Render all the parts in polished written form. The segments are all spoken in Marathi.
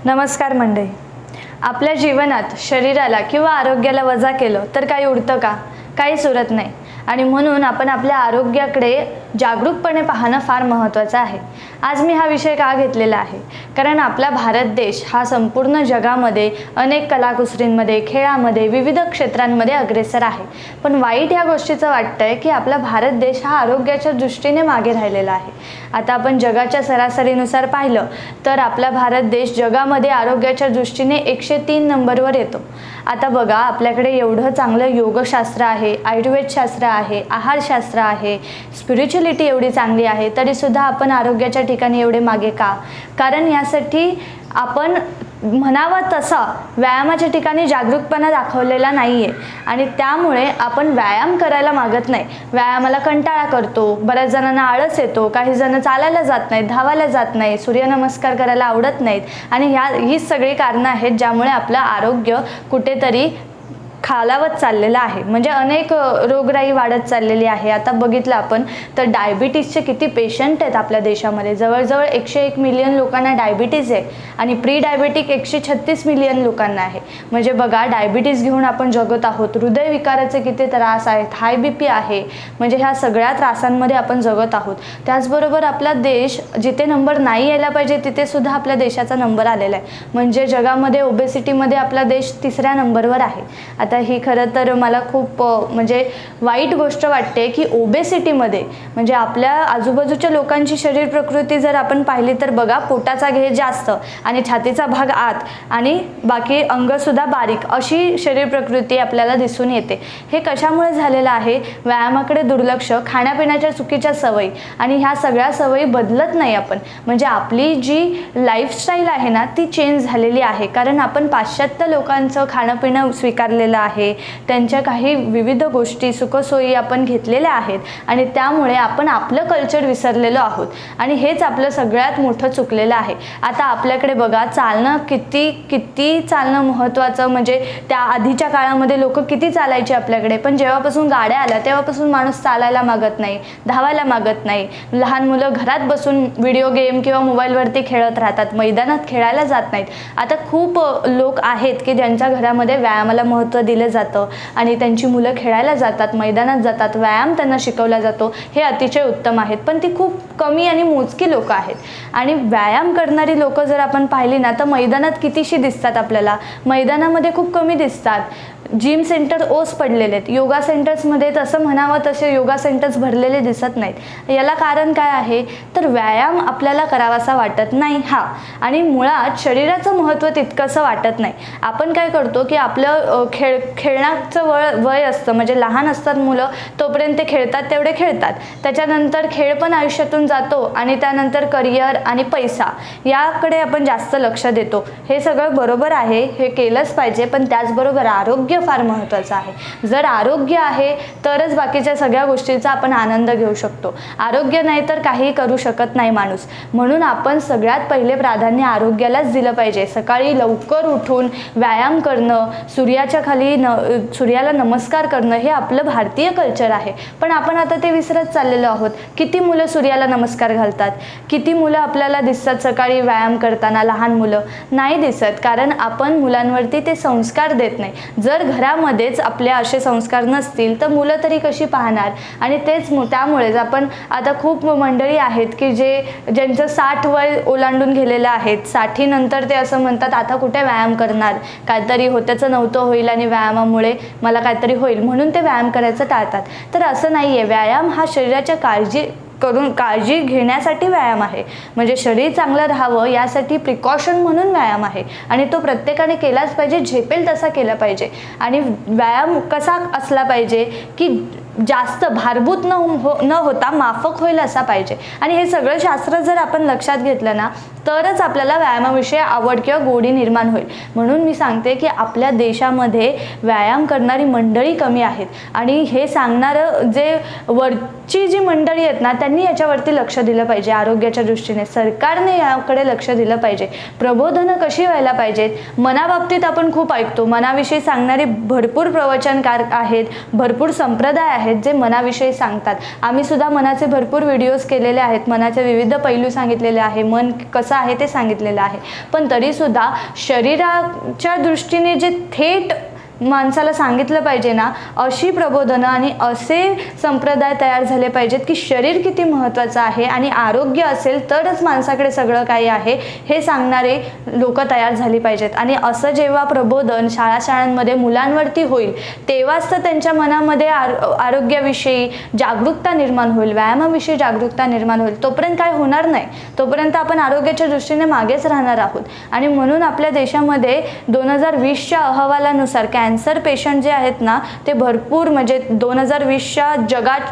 नमस्कार मंडळी. आपल्या जीवनात शरीराला किंवा आरोग्याला वजा केलं तर काही उरतं का? काहीच उरत नाही. आणि म्हणून आपण आपल्या आरोग्याकडे जागरूकपणे पाहणं फार महत्त्वाचं आहे. आज मी हा विषय का घेतलेला आहे? कारण आपला भारत देश हा संपूर्ण जगामध्ये अनेक कलाकुसरींमध्ये, खेळामध्ये, विविध क्षेत्रांमध्ये अग्रेसर आहे. पण वाईट या गोष्टीचं वाटतंय की आपला भारत देश हा आरोग्याच्या दृष्टीने मागे राहिलेला आहे. आता आपण जगाच्या सरासरीनुसार पाहिलं तर आपला भारत देश जगामध्ये आरोग्याच्या दृष्टीने 103 नंबरवर येतो. आता बघा, आपल्याकडे एवढं चांगलं योगशास्त्र आहे, आयुर्वेदशास्त्र आहे, आहारशास्त्र आहे, स्पिरिच्युअलिटी एवढी चांगली आहे, तरीसुद्धा आपण आरोग्याच्या ठिकाणी एवढे मागे का? कारण यासाठी आपण म्हणावा तसा व्यायामाच्या ठिकाणी जागरूकपणा दाखवलेला नाही आहे आणि त्यामुळे आपण व्यायाम करायला मागत नाही. व्यायामाला कंटाळा करतो, बऱ्याच जणांना आळस येतो, काही जण चालायला जात नाहीत, धावायला जात नाही, सूर्यनमस्कार करायला आवडत नाहीत आणि हीच सगळी कारणं आहेत ज्यामुळे आपलं आरोग्य कुठेतरी खालावत चाललेलं आहे. म्हणजे अनेक रोगराई वाढत चाललेली आहे. आता बघितलं आपण तर डायबिटीजचे किती पेशंट आहेत आपल्या देशामध्ये. जवळजवळ 101 मिलियन लोकांना डायबिटीज आहे आणि प्री डायबिटिक 136 मिलियन लोकांना आहे. म्हणजे बघा, डायबिटीज घेऊन आपण जगत आहोत. हृदयविकाराचे किती त्रास आहेत, हाय BP आहे. म्हणजे ह्या सगळ्या त्रासांमध्ये आपण जगत आहोत. त्याचबरोबर आपला देश जिथे नंबर नाही यायला पाहिजे तिथे सुद्धा आपल्या देशाचा नंबर आलेला आहे. म्हणजे जगामध्ये ओबेसिटीमध्ये आपला देश 3ऱ्या नंबरवर आहे. आता ही खरं तर मला खूप म्हणजे वाईट गोष्ट वाटते की ओबेसिटीमध्ये म्हणजे आपल्या आजूबाजूच्या लोकांची शरीर प्रकृती जर आपण पाहिली तर बघा, पोटाचा घेर जास्त आणि छातीचा भाग आत आणि बाकी अंगसुद्धा बारीक अशी शरीर प्रकृती आपल्याला दिसून येते. हे कशामुळे झालेलं आहे? व्यायामाकडे दुर्लक्ष, खाण्यापिण्याच्या चुकीच्या सवयी आणि ह्या सगळ्या सवयी बदलत नाही आपण. म्हणजे आपली जी लाईफस्टाईल आहे ना ती चेंज झालेली आहे. कारण आपण पाश्चात्य लोकांचं खाणंपिणं स्वीकारलेलं आहे, त्यांच्या काही विविध गोष्टी सुखसोयी आपण घेतलेल्या आहेत आणि त्यामुळे आपण आपलं कल्चर विसरलेलो आहोत आणि हेच आपलं सगळ्यात मोठं चुकलेलं आहे. आता आपल्याकडे बघा, चालणं किती चालणं महत्त्वाचं. म्हणजे त्या आधीच्या काळामध्ये लोक किती चालायचे आपल्याकडे, पण जेव्हापासून गाड्या आल्या तेव्हापासून माणूस चालायला मागत नाही, धावायला मागत नाही. लहान मुलं घरात बसून व्हिडिओ गेम किंवा मोबाईलवरती खेळत राहतात, मैदानात खेळायला जात नाहीत. आता खूप लोक आहेत की ज्यांच्या घरामध्ये व्यायामाला महत्त्व दिलं जातं आणि त्यांची मुलं खेळायला जातात, मैदानात जातात, व्यायाम त्यांना शिकवला जातो. हे अतिशय उत्तम आहेत, पण ती खूप कमी आणि मोजकी लोक आहेत. आणि व्यायाम करणारी लोक जर आपण पाहिली ना तर मैदानात कितीशी दिसतात आपल्याला? मैदानामध्ये खूप कमी दिसतात. जिम सेंटर ओस पडलेले आहेत. योगा सेंटर्समध्ये तसं म्हणावं तसे योगा सेंटर्स भरलेले दिसत नाहीत. याला कारण काय आहे? तर व्यायाम आपल्याला करावासा वाटत नाही हा, आणि मुळात शरीराचं महत्त्व तितकंसं वाटत नाही. आपण काय करतो की आपलं खेळण्याचं वय असतं, म्हणजे लहान असतात मुलं तोपर्यंत ते खेळतात तेवढे खेळतात. त्याच्यानंतर खेळ पण आयुष्यातून जातो आणि त्यानंतर करिअर आणि पैसा याकडे आपण जास्त लक्ष देतो. हे सगळं बरोबर आहे, हे केलंच पाहिजे, पण त्याचबरोबर आरोग्य फार महत्त्वाचं आहे. जर आरोग्य आहे तरच बाकीच्या सगळ्या गोष्टींचा आपण आनंद घेऊ शकतो. आरोग्य नाही तर काही करू शकत नाही माणूस. म्हणून आपण सगळ्यात पहिले प्राधान्य आरोग्यालाच दिलं पाहिजे. सकाळी लवकर उठून व्यायाम करणं, सूर्याच्या खाली सूर्याला नमस्कार करणं हे आपलं भारतीय कल्चर आहे. पण आपण आता ते विसरत चाललेलो आहोत. किती मुलं सूर्याला नमस्कार घालतात? किती मुलं आपल्याला दिसतात सकाळी व्यायाम करताना? लहान मुलं नाही दिसत, कारण आपण मुलांवरती ते संस्कार देत नाही. जर घरामध्येच आपल्या असे संस्कार नसतील तर मुलं तरी कशी पाहणार? आणि त्यामुळेच आपण आता खूप मंडळी आहेत की ज्यांचं 60 वय ओलांडून गेलेलं आहेत. 60 नंतर ते असं म्हणतात आता कुठे व्यायाम करणार, काहीतरी होत्याचं नव्हतं होईल आणि व्यायामामुळे मला काहीतरी होईल म्हणून ते व्यायाम करायचं टाळतात. तर असं नाही आहे. व्यायाम हा शरीराच्या काळजी घेण्यासाठी व्यायाम आहे. म्हणजे शरीर चांगलं राहावं यासाठी प्रिकॉशन म्हणून व्यायाम आहे आणि तो प्रत्येकाने केलाच पाहिजे. झेपेल तसा केला पाहिजे. आणि व्यायाम कसा असला पाहिजे की जास्त भारभूत न होता माफक होईल असा पाहिजे. आणि हे सगळं शास्त्र जर आपण लक्षात घेतलं ना तरच आपल्याला व्यायामाविषयी आवड किंवा गोडी निर्माण होईल. म्हणून मी सांगते की आपल्या देशामध्ये व्यायाम करणारी मंडळी कमी आहेत आणि हे सांगणारं जे वरची जी मंडळी आहेत ना त्यांनी याच्यावरती लक्ष दिलं पाहिजे. आरोग्याच्या दृष्टीने सरकारने याकडे लक्ष दिलं पाहिजे. प्रबोधनं कशी व्हायला पाहिजेत? मनाबाबतीत आपण खूप ऐकतो. मनाविषयी सांगणारे भरपूर प्रवचनकार आहेत, भरपूर संप्रदाय आहेत जे मनाविषयी सांगतात. आम्ही सुद्धा मनाचे भरपूर व्हिडिओज केलेले आहेत. मनाचे विविध पैलू सांगितलेले आहे. मन कसं कसं आहे ते सांगितलेलं आहे. पण तरीसुद्धा शरीराच्या दृष्टीने जे थेट माणसाला सांगितलं पाहिजे ना, अशी प्रबोधनं आणि असे संप्रदाय तयार झाले पाहिजेत की शरीर किती महत्त्वाचं आहे आणि आरोग्य असेल तरच माणसाकडे सगळं काही आहे हे सांगणारे लोक तयार झाली पाहिजेत. आणि असं जेव्हा प्रबोधन शाळांमध्ये मुलांवरती होईल तेव्हाच तर त्यांच्या मनामध्ये आरोग्याविषयी जागरूकता निर्माण होईल, व्यायामाविषयी जागरूकता निर्माण होईल. तोपर्यंत काय होणार नाही, तोपर्यंत आपण आरोग्याच्या दृष्टीने मागेच राहणार आहोत. आणि म्हणून आपल्या देशामध्ये 2020च्या अहवालानुसार कॅन्सर पेशंट जे आहेत ना ते भरपूर, म्हणजे 2020च्या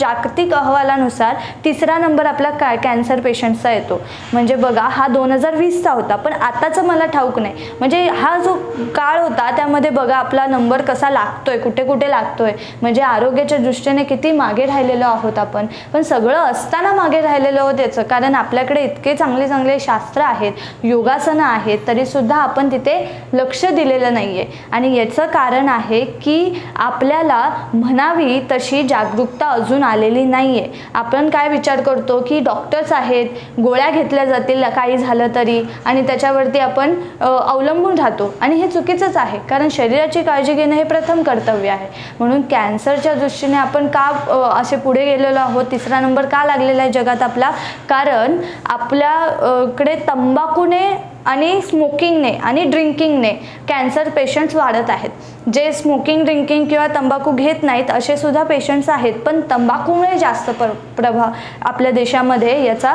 जागतिक अहवालानुसार 3रा नंबर आपला कॅन्सर पेशंटचा येतो. म्हणजे बघा, हा 2020चा होता, पण आताचं मला ठाऊक नाही. म्हणजे हा जो काळ होता त्यामध्ये बघा आपला नंबर कसा लागतोय, कुठे कुठे लागतोय, म्हणजे आरोग्याच्या दृष्टीने किती मागे राहिलेलो आहोत आपण. पण सगळं असताना मागे राहिलेलो आहोत याचं कारण आपल्याकडे इतके चांगले चांगले शास्त्र आहेत, योगासनं आहेत, तरीसुद्धा आपण तिथे लक्ष दिलेलं नाही आहे. आणि याचं कारण आहे की आपल्याला म्हणावी तशी जागरूकता अजून आलेली नाही आहे. आपण काय विचार करतो की डॉक्टर्स आहेत, गोळ्या घेतल्या जातील काही झालं तरी, आणि त्याच्यावरती आपण अवलंबून राहतो. आणि हे चुकीचंच आहे, कारण शरीराची काळजी घेणं हे प्रथम कर्तव्य आहे. म्हणून कॅन्सरच्या दृष्टीने आपण का असे पुढे गेलेलो आहोत, 3रा नंबर का लागलेला आहे जगात आपला, कारण आपल्याकडे तंबाखूने आणि स्मोकिंगने आणि ड्रिंकिंगने कॅन्सर पेशंट्स वाढत आहेत. जे स्मोकिंग, ड्रिंकिंग किंवा तंबाखू घेत नाहीत असे सुद्धा पेशंट्स आहेत, पण तंबाखूमुळे जास्त प्रभाव आपल्या देशामध्ये याचा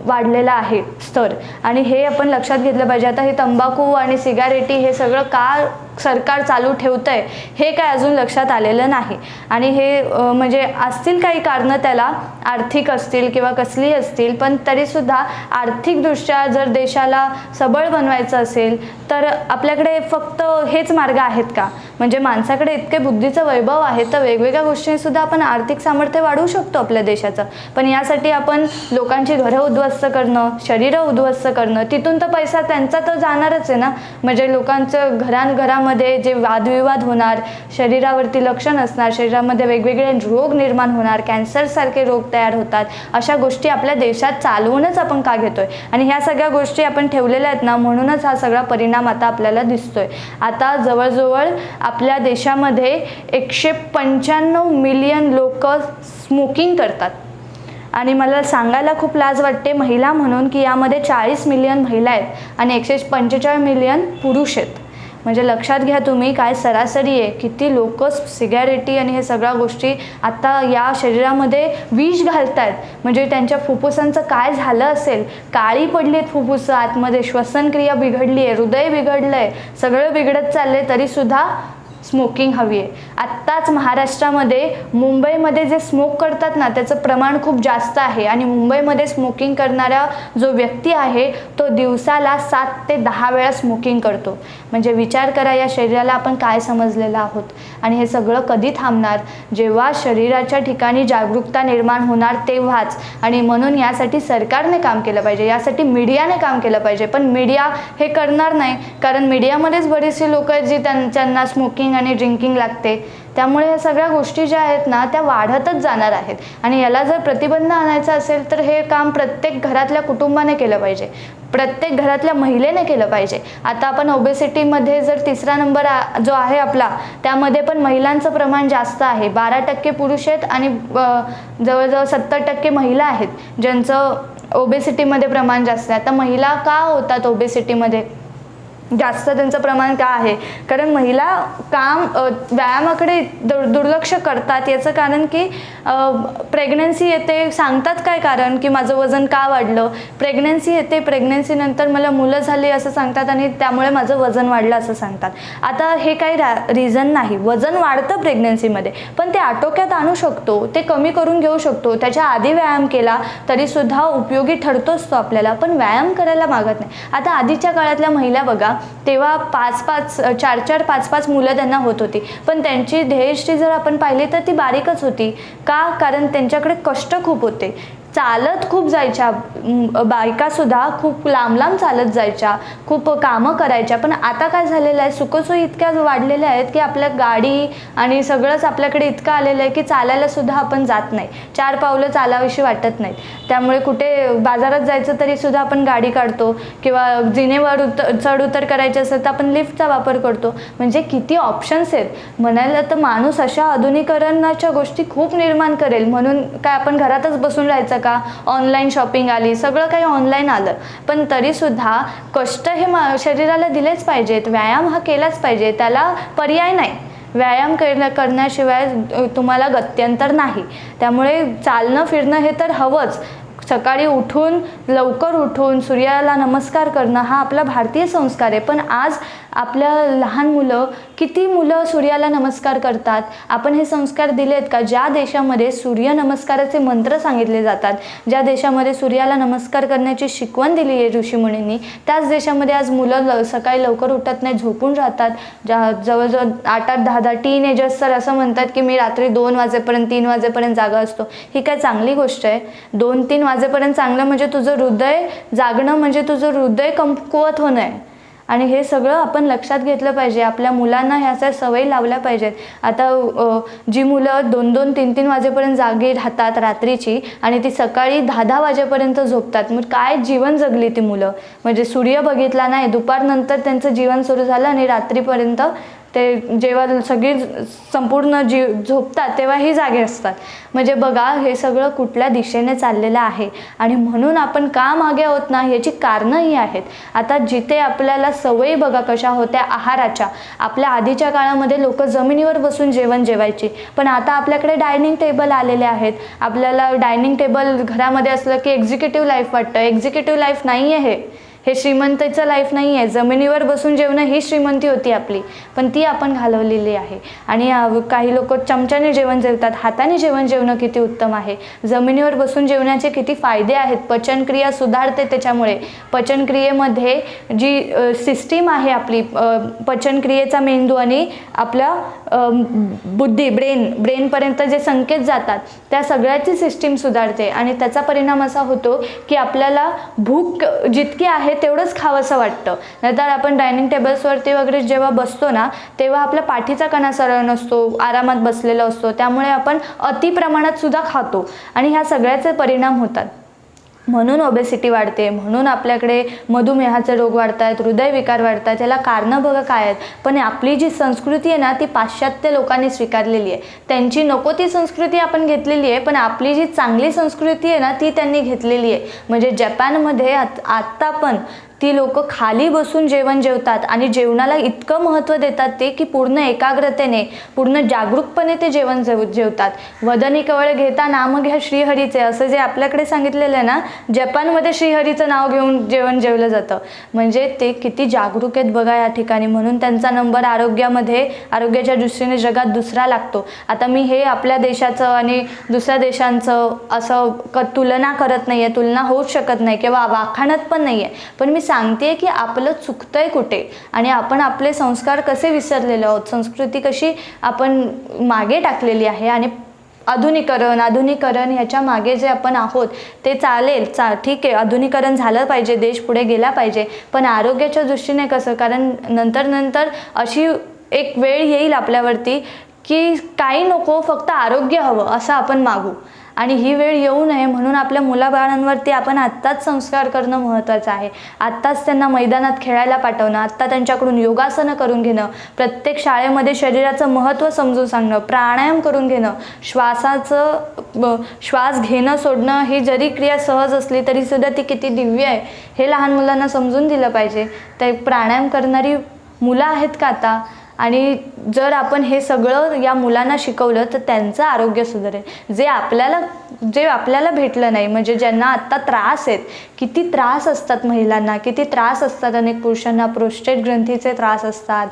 वाढलेला आहे स्तर. आणि हे आपण लक्षात घेतलं पाहिजे. आता हे तंबाखू आणि सिगारेटी हे सगळं का सरकार चालू ठेवतंय हे काय अजून लक्षात आलेलं नाही. आणि हे म्हणजे असतील काही कारणं त्याला, आर्थिक असतील किंवा कसली असतील, पण तरीसुद्धा आर्थिकदृष्ट्या जर देशाला सबळ बनवायचं असेल तर आपल्याकडे फक्त हेच मार्ग आहेत का? म्हणजे माणसाकडे इतके बुद्धीचं वैभव आहे तर वेगवेगळ्या गोष्टींसुद्धा आपण आर्थिक सामर्थ्य वाढवू शकतो आपल्या देशाचं. पण यासाठी आपण लोकांची घरं उद्ध्वस्त करणं, शरीरं उद्ध्वस्त करणं, तिथून तर पैसा त्यांचा तर जाणारच आहे ना. म्हणजे लोकांचं घरामध्ये जे वादविवाद होणार, शरीरावरती लक्षण असणार, शरीरामध्ये वेगवेगळे रोग निर्माण होणार, कॅन्सरसारखे रोग तयार होतात, अशा गोष्टी आपल्या देशात चालवूनच आपण का घेतोय? आणि ह्या सगळ्या गोष्टी आपण ठेवलेल्या आहेत ना, म्हणूनच हा सगळा परिणाम आता आपल्याला दिसतोय. आता जवळजवळ आपल्या देशामध्ये 195 मिलियन लोक स्मोकिंग करतात. आणि मला सांगायला खूप लाज वाटते महिला म्हणून की यामध्ये 40 मिलियन महिला आहेत आणि 145 मिलियन पुरुष आहेत. म्हणजे लक्षात घ्या तुम्ही काय सरासरी आहे, किती लोक सिगारेटी आणि हे सगळ्या गोष्टी आता या शरीरामध्ये विष घालतायत. म्हणजे त्यांच्या फुफ्फुसांचं काय झालं असेल, काळी पडली आहेत फुफ्फुसं आतमध्ये, श्वसनक्रिया बिघडली आहे, हृदय बिघडलं आहे, सगळं बिघडत चाललंय, तरीसुद्धा स्मोकिंग हवी आहे. आत्ताच महाराष्ट्रामध्ये, मुंबईमध्ये जे स्मोक करतात ना त्याचं प्रमाण खूप जास्त आहे. आणि मुंबईमध्ये स्मोकिंग करणारा जो व्यक्ती आहे तो दिवसाला 7 ते 10 वेळा स्मोकिंग करतो. म्हणजे विचार करा या शरीराला आपण काय समजलेलं आहोत. आणि हे सगळं कधी थांबणार? जेव्हा शरीराच्या ठिकाणी जागरूकता निर्माण होणार तेव्हाच. आणि म्हणून यासाठी सरकारने काम केलं पाहिजे, यासाठी मीडियाने काम केलं पाहिजे. पण मीडिया हे करणार नाही, कारण मीडियामध्येच बरीचशी लोक आहेत जी त्यांना स्मोकिंग आणि ड्रिंकिंग लागते. त्यामुळे या सगळ्या गोष्टी ज्या आहेत ना त्या वाढतच जाणार आहेत. आणि याला जर प्रतिबंध आणायचा असेल तर हे काम प्रत्येक घरातल्या कुटुंबाने केलं पाहिजे, प्रत्येक घरातल्या महिलेने केलं पाहिजे. आता आपण ओबेसिटीमध्ये जर 3रा नंबर जो आहे आपला त्यामध्ये पण महिलांचं प्रमाण जास्त आहे. 12% पुरुष आहेत आणि जवळजवळ 70% महिला आहेत ज्यांचं ओबेसिटीमध्ये प्रमाण जास्त आहे. आता महिला का होतात ओबेसिटीमध्ये जास्त, त्यांचं प्रमाण का आहे? कारण महिला व्यायामाकडे दुर्लक्ष करतात. याचं कारण की प्रेग्नन्सी येते, सांगतात काय कारण की माझं वजन का वाढलं, प्रेग्नन्सी येते, प्रेग्नन्सीनंतर मला मुलं झाली असं सांगतात आणि त्यामुळे माझं वजन वाढलं असं सांगतात. आता हे काही रिझन नाही. वजन वाढतं प्रेग्नन्सीमध्ये, पण ते आटोक्यात आणू शकतो, ते कमी करून घेऊ शकतो. त्याच्या आधी व्यायाम केला तरीसुद्धा उपयोगी ठरतोच तो आपल्याला, पण व्यायाम करायला मागत नाही. आता आधीच्या काळातल्या महिला बघा, तेव्हा 4-4, 5-5 मुलं त्यांना होत होती, पण त्यांची ध्येयष्टी जर आपण पाहिली तर ती बारीकच होती. का? कारण त्यांच्याकडे कष्ट खूप होते. चालत खूप जायच्या, बायकासुद्धा खूप लांब लांब चालत जायच्या, खूप कामं करायच्या. पण आता काय झालेलं आहे, सुखसोयी इतक्या वाढलेल्या आहेत की आपल्या गाडी आणि सगळंच आपल्याकडे इतकं आलेलं आहे की चालायला सुद्धा आपण जात नाही, 4 पावलं चालावीशी वाटत नाहीत. त्यामुळे कुठे बाजारात जायचं तरी सुद्धा आपण गाडी काढतो, किंवा जिनेवर चढ उतर करायचे असेल तर आपण लिफ्टचा वापर करतो. म्हणजे किती ऑप्शन्स आहेत. म्हणायला तर माणूस अशा आधुनिकरणाच्या गोष्टी खूप निर्माण करेल. म्हणून काय आपण घरातच बसून राहायचं का? ऑनलाईन शॉपिंग आली, सगळं काही ऑनलाईन आलं, पण तरीसुद्धा कष्ट हे शरीराला दिलेच पाहिजेत, व्यायाम हा केलाच पाहिजे, त्याला पर्याय नाही. व्यायाम करण्याशिवाय तुम्हाला गत्यंतर नाही. त्यामुळे चालणं फिरणं हे तर हवंच. सकाळी उठून लवकर उठून सूर्याला नमस्कार करणं हा आपला भारतीय संस्कार आहे. पण आज आपल्या लहान मुलं, किती मुलं सूर्याला नमस्कार करतात? आपण हे संस्कार दिलेत का? ज्या देशामध्ये सूर्य नमस्काराचे मंत्र सांगितले जातात, ज्या देशामध्ये सूर्याला नमस्कार करण्याची शिकवण दिली आहे ऋषीमुनींनी, त्याच देशामध्ये आज मुलं सकाळी लवकर उठत नाही, झोपून राहतात. जवळजवळ 8-8, 10-10 टीनेजर्स तर असं म्हणतात की मी रात्री 2 वाजेपर्यंत 3 वाजेपर्यंत जागा असतो. ही काय चांगली गोष्ट आहे? 2-3 वाजेपर्यंत चांगलं म्हणजे तुझं हृदय जागणं, म्हणजे तुझं हृदय कमकुवत होणं आहे. आणि हे सगळं आपण लक्षात घेतलं पाहिजे. आपल्या मुलांना ह्याच्या सवयी लावल्या पाहिजेत. आता जी मुलं 2-2, 3-3 वाजेपर्यंत जागी राहतात रात्रीची, आणि ती सकाळी 10-10 वाजेपर्यंत झोपतात, मग काय जीवन जगली ती मुलं? म्हणजे सूर्य बघितला नाही, दुपारनंतर त्यांचं जीवन सुरू झालं आणि रात्रीपर्यंत ते जेव्हा सगळी संपूर्ण झोपतात तेव्हाही जागे असतात. म्हणजे बघा हे सगळं कुठल्या दिशेने चाललेलं आहे. आणि म्हणून आपण का मागे आहोत ना, याची कारणंही आहेत. आता जिथे आपल्याला सवयी बघा कशा होत्या आहाराच्या, आपल्या आधीच्या काळामध्ये लोक जमिनीवर बसून जेवण जेवायची, पण आता आपल्याकडे डायनिंग टेबल आलेले आहेत. आपल्याला डायनिंग टेबल घरामध्ये असलं की एक्झिक्युटिव्ह लाईफ वाटतं. एक्झिक्युटिव्ह लाईफ नाही आहे हे श्रीमंतीचं लाईफ नाही आहे. जमिनीवर बसून जेवणं ही श्रीमंती होती आपली, पण ती आपण घालवलेली आहे. आणि काही लोक चमच्याने जेवण जेवतात, हाताने जेवण जेवणं किती उत्तम आहे. जमिनीवर बसून जेवण्याचे किती फायदे आहेत. पचनक्रिया सुधारते त्याच्यामुळे. पचनक्रियेमध्ये जी सिस्टीम आहे आपली, पचनक्रियेचा मेंदू आणि आपला बुद्धी, ब्रेनपर्यंत जे संकेत जातात त्या सगळ्याची सिस्टीम सुधारते. आणि त्याचा परिणाम असा होतो की आपल्याला भूक जितकी आहे तेवढंच खावंसं वाटतं. नाहीतर आपण डायनिंग टेबल्सवरती वगैरे जेव्हा बसतो ना, तेव्हा आपल्या पाठीचा कणा सरळ नसतो, आरामात बसलेला असतो, त्यामुळे आपण अति प्रमाणात सुद्धा खातो आणि ह्या सगळ्याचे परिणाम होतात. म्हणून ओबेसिटी वाढते, म्हणून आपल्याकडे मधुमेहाचे रोग वाढतात, हृदयविकार वाढतात. याला कारणं बघा काय आहेत. पण आपली जी संस्कृती आहे ना, ती पाश्चात्य लोकांनी स्वीकारलेली आहे. त्यांची नको ती संस्कृती आपण घेतलेली आहे, पण आपली जी चांगली संस्कृती आहे ना, ती त्यांनी घेतलेली आहे. म्हणजे जपानमध्ये आत्ता पण ती लोक खाली बसून जेवण जेवतात आणि जेवणाला इतकं महत्त्व देतात ते की पूर्ण एकाग्रतेने, पूर्ण जागरूकपणे ते जेवण जेवतात. वदनी कवळ घेता नाम घ्या श्रीहरीचे, असं जे आपल्याकडे सांगितलेलं आहे ना, जपानमध्ये श्रीहरीचं नाव घेऊन जेवण जेवलं जातं. म्हणजे ते किती जागरूक आहेत बघा या ठिकाणी. म्हणून त्यांचा नंबर आरोग्याच्या दृष्टीने जगात दुसरा लागतो. आता मी हे आपल्या देशाचं आणि दुसऱ्या देशांचं असं तुलना करत नाही आहे, तुलना होऊच शकत नाही किंवा वाखाणत पण नाही आहे. पण मी सांगते की आपलं चुकतंय कुठे आणि आपण आपले संस्कार कसे विसरलेलो आहोत, संस्कृती कशी आपण मागे टाकलेली आहे. आणि आधुनिकरण ह्याच्या मागे जे आपण आहोत ते चालेल, ठीक आहे, आधुनिकरण झालं पाहिजे, देश पुढे गेला पाहिजे, पण आरोग्याच्या दृष्टीने कसं? कारण नंतर अशी एक वेळ येईल आपल्यावरती की काही नको, फक्त आरोग्य हवं असं आपण मागू. आणि ही वेळ येऊ नये म्हणून आपल्या मुलाबाळांवरती आपण आत्ताच संस्कार करणं महत्त्वाचं आहे. आत्ताच त्यांना मैदानात खेळायला पाठवणं, आत्ता त्यांच्याकडून योगासनं करून घेणं, प्रत्येक शाळेमध्ये शरीराचं महत्त्व समजून सांगणं, प्राणायाम करून घेणं, श्वास घेणं सोडणं ही जरी क्रिया सहज असली तरीसुद्धा ती किती दिव्य आहे हे लहान मुलांना समजून दिलं पाहिजे. ते प्राणायाम करणारी मुलं आहेत का आता? आणि जर आपण हे सगळं या मुलांना शिकवलं तर त्यांचं आरोग्य सुधारेल. जे आपल्याला भेटलं नाही, म्हणजे ज्यांना आत्ता त्रास आहेत, किती त्रास असतात महिलांना, किती त्रास असतात अनेक पुरुषांना, प्रोस्टेट ग्रंथीचे त्रास असतात,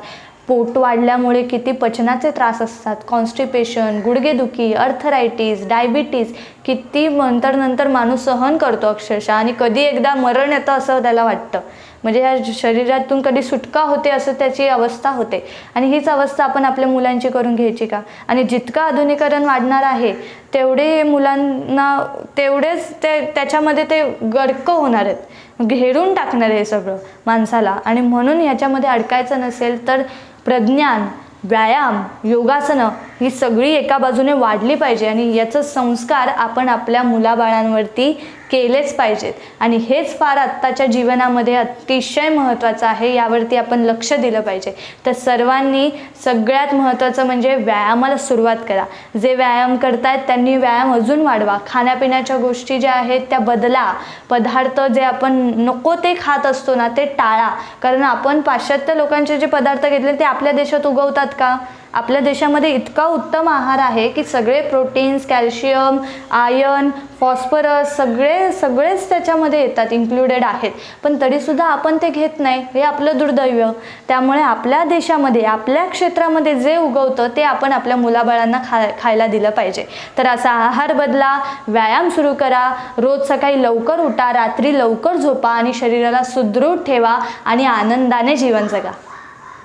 पोट वाढल्यामुळे किती पचनाचे त्रास असतात, कॉन्स्टिपेशन, गुडघेदुखी, अर्थरायटिस, डायबिटीज, किती नंतर माणूस सहन करतो अक्षरशः, आणि कधी एकदा मरण येतं असं त्याला वाटतं. म्हणजे ह्या शरीरातून कधी सुटका होते असं त्याची अवस्था होते. आणि हीच अवस्था आपण आपल्या मुलांची करून घ्यायची का? आणि जितकं आधुनिकीकरण वाढणार आहे तेवढे मुलांना तेवढेच त्याच्यामध्ये ते गडकं होणार आहेत, घेरून टाकणार हे सगळं माणसाला. आणि म्हणून ह्याच्यामध्ये अडकायचं नसेल तर प्रज्ञान, व्यायाम, योगासनं ही सगळी एका बाजूने वाढली पाहिजे आणि याचं संस्कार आपण आपल्या मुलाबाळांवरती केलेच पाहिजेत. आणि हेच फार आत्ताच्या जीवनामध्ये अतिशय महत्त्वाचं आहे, यावरती आपण लक्ष दिलं पाहिजे. तर सर्वांनी सगळ्यात महत्त्वाचं म्हणजे व्यायामाला सुरुवात करा. जे व्यायाम करतायत त्यांनी व्यायाम अजून वाढवा. खाण्यापिण्याच्या गोष्टी ज्या आहेत त्या बदला. पदार्थ जे आपण नको ते खात असतो ना ते टाळा. कारण आपण पाश्चात्य लोकांचे जे पदार्थ घेतले ते आपल्या देशात उगवतात का? आपल्या देशामध्ये इतका उत्तम आहार आहे की सगळे प्रोटीन्स, कॅल्शियम, आयर्न, फॉस्फरस सगळेच त्याच्यामध्ये येतात, इन्क्लुडेड आहेत. पण तरीसुद्धा आपण ते घेत नाही, हे आपलं दुर्दैव. त्यामुळे आपल्या देशामध्ये, आपल्या क्षेत्रामध्ये जे उगवतं ते आपण आपल्या मुलाबाळांना खायला दिलं पाहिजे. तर असा आहार बदला, व्यायाम सुरू करा, रोज सकाळी लवकर उठा, रात्री लवकर झोपा आणि शरीराला सुदृढ ठेवा आणि आनंदाने जीवन जगा.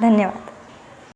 धन्यवाद.